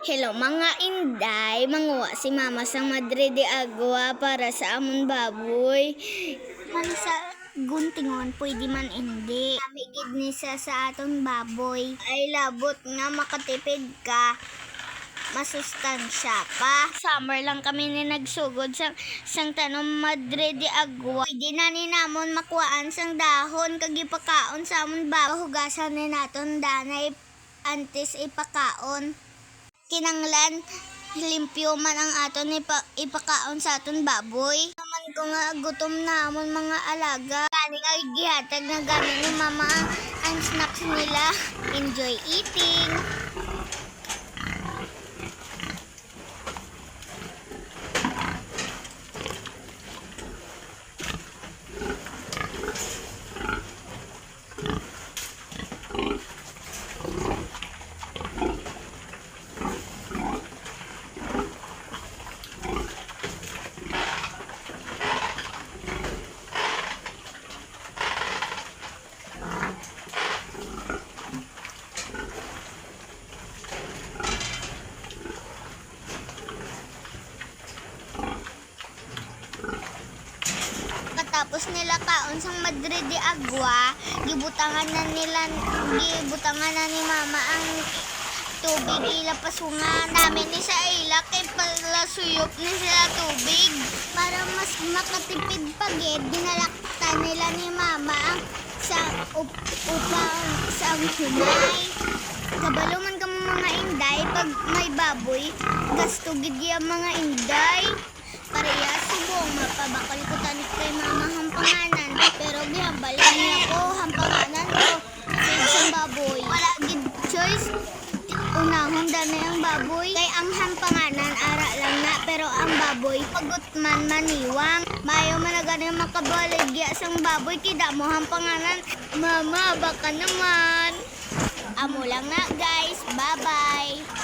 Hello mga inday, manguha si mama sang Madre de Agua para sa amon baboy. Man sa guntingon, pwede man hindi. Namigid ni sa aton baboy. Ay labot nga makatipid ka, masustansya pa. Summer lang kami ni nagsugod sang tanom Madre de Agua. Pwede na ni namon makuhaan sang dahon kagipakaon sa amon baboy. Hugasan ni naton danay antes ipakaon. Kinanglan, limpyo man ang aton ipakaon sa aton baboy. Naman ko nga gutom na amon mga alaga. Kaning ay gihatag na ganin ni mama ang snacks nila. Enjoy eating! Tapos nila kaon sang Madre de Agua, gibutangan na ni mama ang tubig ila pasungan. Dami ni sa ila kay palasuyop ni sila tubig. Para mas makatipid pagid, dinalaktan nila ni mama ang upang sa hunay. Kabalo man kamo mga inday, pag may baboy, gasto gid ang mga inday. Pareha subong mapabakal ko tanit kay mama hampanganan, pero gihambalan niya ko hampanganan ko sa isang baboy. Wala gid choice, unahon na yung baboy kay ang hampanganan ara lang na, pero ang baboy pagot man maniwang. Mayo man na ganun makabaligya sang baboy kida mo hampanganan. Mama baka naman. Amo lang na guys, bye bye.